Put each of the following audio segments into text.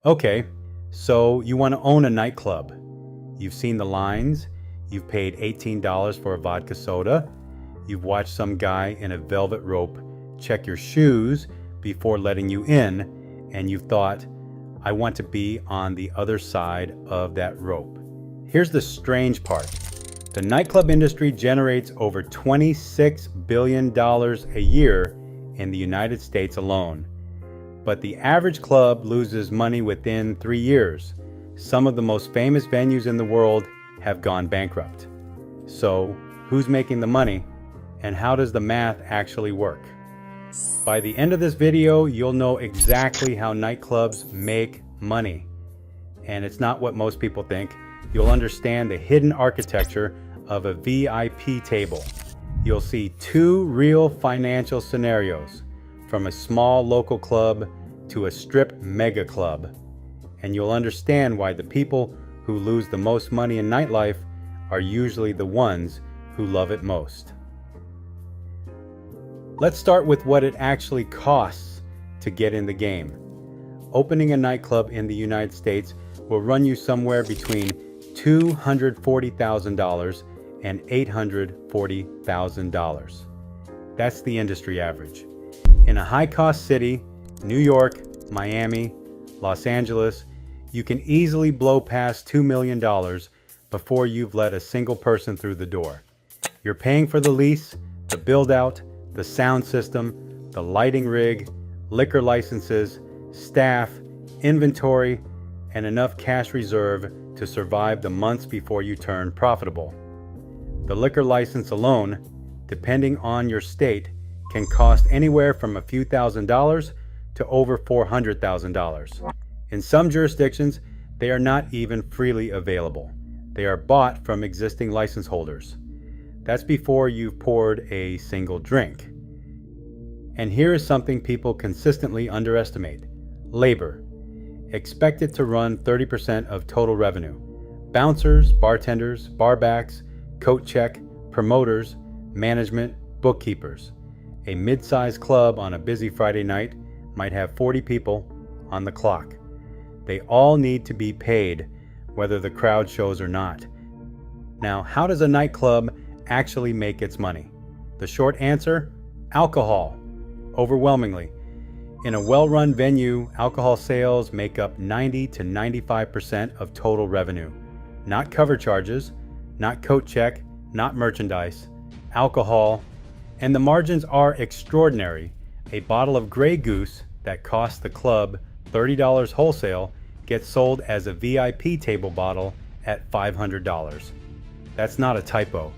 Okay, so you want to own a nightclub. You've seen the lines, you've paid $18 for a vodka soda, you've watched some guy in a velvet rope check your shoes before letting you in, and you've thought, I want to be on the other side of that rope. Here's the strange part. The nightclub industry generates over $26 billion a year in the United States alone. But the average club loses money within 3 years. Some of the most famous venues in the world have gone bankrupt. So, who's making the money, and how does the math actually work? By the end of this video, you'll know exactly how nightclubs make money. And it's not what most people think. You'll understand the hidden architecture of a VIP table. You'll see two real financial scenarios, from a small local club to a strip mega club. And you'll understand why the people who lose the most money in nightlife are usually the ones who love it most. Let's start with what it actually costs to get in the game. Opening a nightclub in the United States will run you somewhere between $240,000 and $840,000. That's the industry average. In a high-cost city, New York, Miami, Los Angeles, you can easily blow past $2 million before you've let a single person through the door. You're paying for the lease, the build-out, the sound system, the lighting rig, liquor licenses, staff, inventory, and enough cash reserve to survive the months before you turn profitable. The liquor license alone, depending on your state, can cost anywhere from a few $1,000s to over $400,000. In some jurisdictions, they are not even freely available. They are bought from existing license holders. That's before you've poured a single drink. And here is something people consistently underestimate: labor. Expect it to run 30% of total revenue. Bouncers, bartenders, barbacks, coat check, promoters, management, bookkeepers. A mid-sized club on a busy Friday night might have 40 people on the clock. They all need to be paid, whether the crowd shows or not. Now, how does a nightclub actually make its money? The short answer: alcohol. Overwhelmingly. In a well-run venue, alcohol sales make up 90 to 95% of total revenue. Not cover charges, not coat check, not merchandise, alcohol. And the margins are extraordinary. A bottle of Grey Goose that costs the club $30 wholesale gets sold as a VIP table bottle at $500. That's not a typo.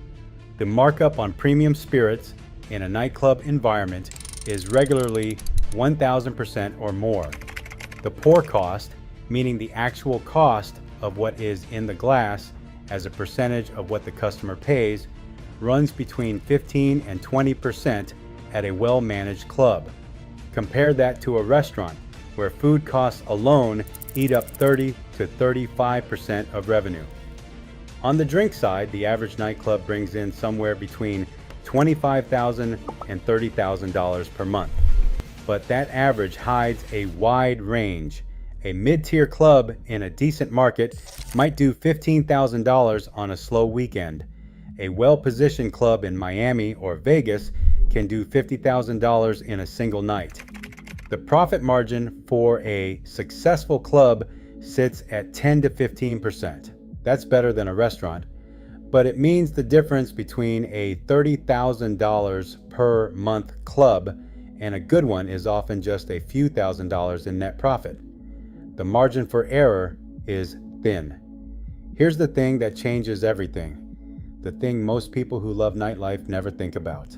The markup on premium spirits in a nightclub environment is regularly 1,000% or more. The pour cost, meaning the actual cost of what is in the glass as a percentage of what the customer pays, runs between 15 and 20% at a well-managed club. Compare that to a restaurant, where food costs alone eat up 30 to 35% of revenue. On the drink side, the average nightclub brings in somewhere between $25,000 and $30,000 per month. But that average hides a wide range. A mid-tier club in a decent market might do $15,000 on a slow weekend. A well-positioned club in Miami or Vegas can do $50,000 in a single night. The profit margin for a successful club sits at 10 to 15%. That's better than a restaurant, but it means the difference between a $30,000 per month club and a good one is often just a few $1,000s in net profit. The margin for error is thin. Here's the thing that changes everything. The thing most people who love nightlife never think about.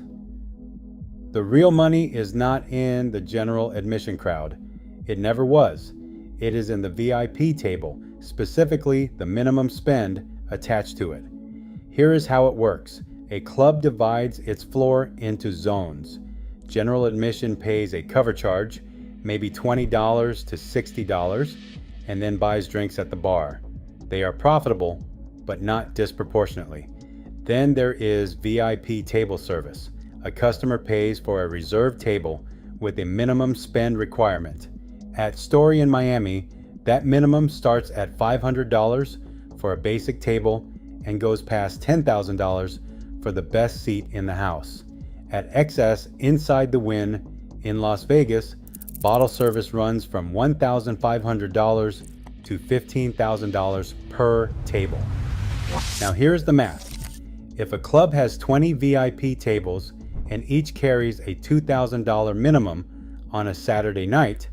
The real money is not in the general admission crowd. It never was. It is in the VIP table, specifically the minimum spend attached to it. Here is how it works. A club divides its floor into zones. General admission pays a cover charge, maybe $20 to $60, and then buys drinks at the bar. They are profitable, but not disproportionately. Then there is VIP table service. A customer pays for a reserved table with a minimum spend requirement. At Story in Miami, That minimum starts at $500 for a basic table and goes past $10,000 for the best seat in the house. At XS Inside the Wynn in Las Vegas, bottle service runs from $1,500 to $15,000 per table. Now here's the math. If a club has 20 VIP tables and each carries a $2,000 minimum on a Saturday night,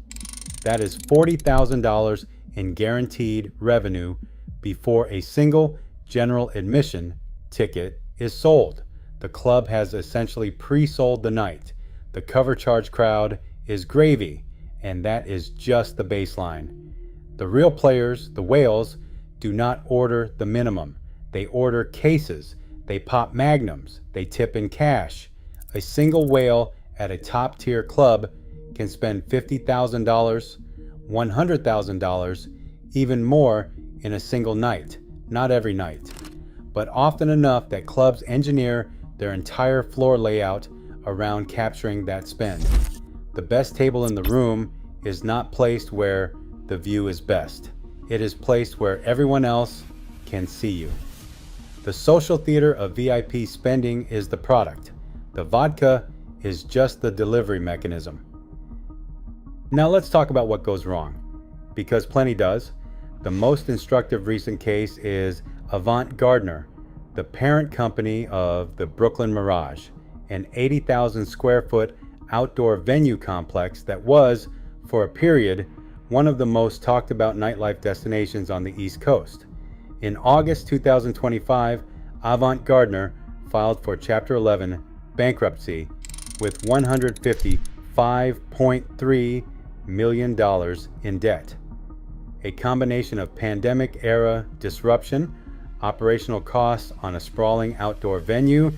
that is $40,000 in guaranteed revenue before a single general admission ticket is sold. The club has essentially pre-sold the night. The cover charge crowd is gravy, and that is just the baseline. The real players, the whales, do not order the minimum. They order cases, they pop magnums, they tip in cash. A single whale at a top tier club can spend $50,000, $100,000, even more in a single night. Not every night, but often enough that clubs engineer their entire floor layout around capturing that spend. The best table in the room is not placed where the view is best. It is placed where everyone else can see you. The social theater of VIP spending is the product. The vodka is just the delivery mechanism. Now let's talk about what goes wrong, because plenty does. The most instructive recent case is Avant Gardner, the parent company of the Brooklyn Mirage, an 80,000 square foot outdoor venue complex that was, for a period, one of the most talked about nightlife destinations on the East Coast. In August 2025, Avant Gardner filed for Chapter 11 bankruptcy with $155.3 million in debt. A combination of pandemic-era disruption, operational costs on a sprawling outdoor venue,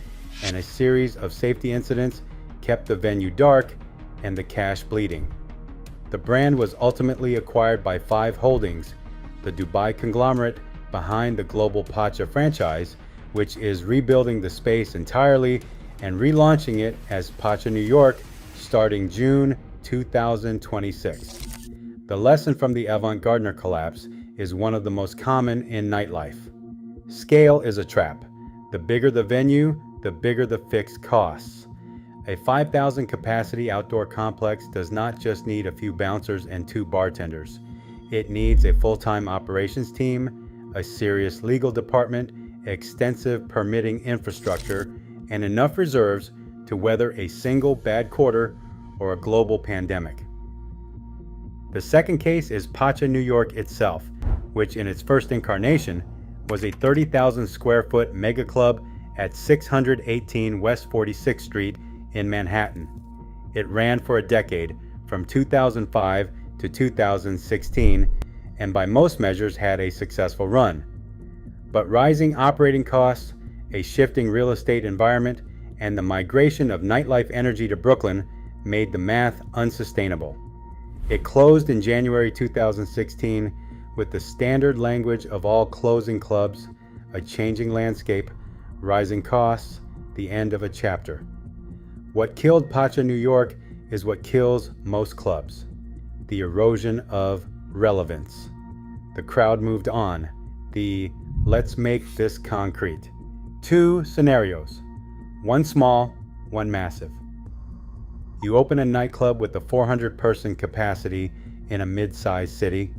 and a series of safety incidents kept the venue dark and the cash bleeding. The brand was ultimately acquired by Five Holdings, the Dubai conglomerate behind the global Pacha franchise, which is rebuilding the space entirely and relaunching it as Pacha New York starting June 2026. The lesson from the Avant Gardner collapse is one of the most common in nightlife. Scale is a trap. The bigger the venue, the bigger the fixed costs. A 5,000 capacity outdoor complex does not just need a few bouncers and 2 bartenders. It needs a full-time operations team, a serious legal department, extensive permitting infrastructure, and enough reserves to weather a single bad quarter or a global pandemic. The second case is Pacha New York itself, which in its first incarnation was a 30,000 square foot mega club at 618 West 46th Street in Manhattan. It ran for a decade, from 2005 to 2016, and by most measures had a successful run. But rising operating costs, a shifting real estate environment, and the migration of nightlife energy to Brooklyn made the math unsustainable. It closed in January 2016 with the standard language of all closing clubs: a changing landscape, rising costs, the end of a chapter. What killed Pacha New York is what kills most clubs: the erosion of relevance. The crowd moved on. The let's make this concrete. 2 scenarios, one small, one massive. You open a nightclub with a 400-person capacity in a mid-sized city.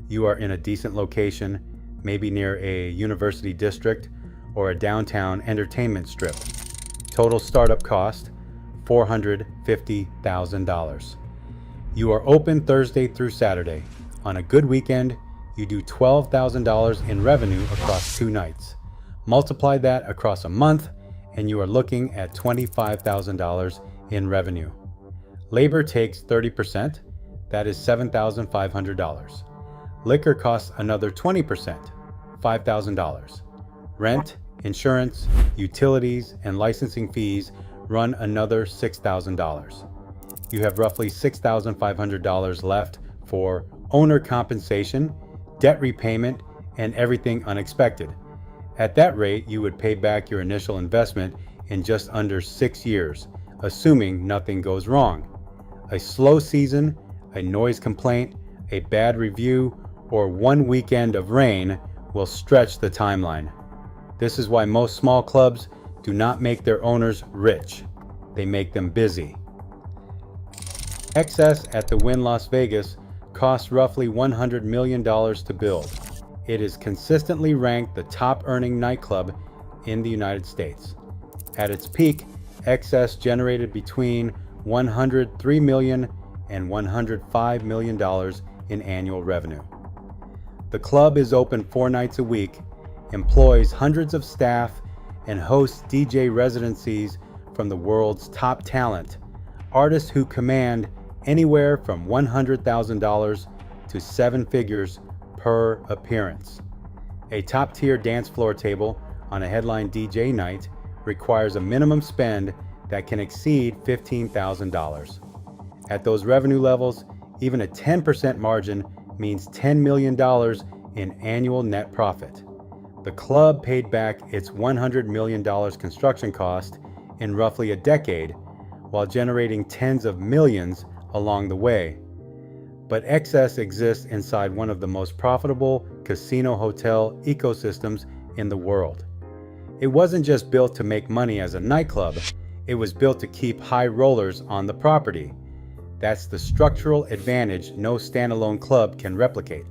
You are in a decent location, maybe near a university district or a downtown entertainment strip. Total startup cost, $450,000. You are open Thursday through Saturday. On a good weekend, you do $12,000 in revenue across 2 nights. Multiply that across a month, and you are looking at $25,000 in revenue. Labor takes 30%, that is $7,500. Liquor costs another 20%, $5,000. Rent, insurance, utilities, and licensing fees run another $6,000. You have roughly $6,500 left for owner compensation, debt repayment, and everything unexpected. At that rate, you would pay back your initial investment in just under 6 years, assuming nothing goes wrong. A slow season, a noise complaint, a bad review, or one weekend of rain will stretch the timeline. This is why most small clubs do not make their owners rich. They make them busy. Excess at the Wynn Las Vegas costs roughly $100 million to build. It is consistently ranked the top earning nightclub in the United States. At its peak, Excess generated between $103 million and $105 million in annual revenue. The club is open 4 nights a week, employs hundreds of staff, and hosts DJ residencies from the world's top talent, artists who command anywhere from $100,000 to 7 figures per appearance. A top-tier dance floor table on a headline DJ night requires a minimum spend that can exceed $15,000. At those revenue levels, even a 10% margin means $10 million in annual net profit. The club paid back its $100 million construction cost in roughly a decade, while generating tens of millions along the way. But Excess exists inside one of the most profitable casino hotel ecosystems in the world. It wasn't just built to make money as a nightclub, it was built to keep high rollers on the property. That's the structural advantage no standalone club can replicate.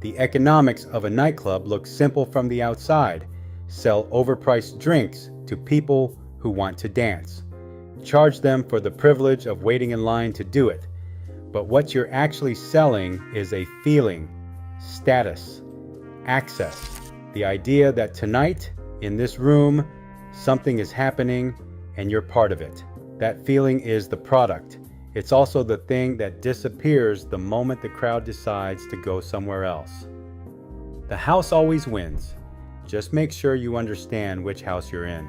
The economics of a nightclub look simple from the outside. Sell overpriced drinks to people who want to dance. Charge them for the privilege of waiting in line to do it. But what you're actually selling is a feeling, status, access. The idea that tonight, in this room, something is happening and you're part of it. That feeling is the product. It's also the thing that disappears the moment the crowd decides to go somewhere else. The house always wins. Just make sure you understand which house you're in.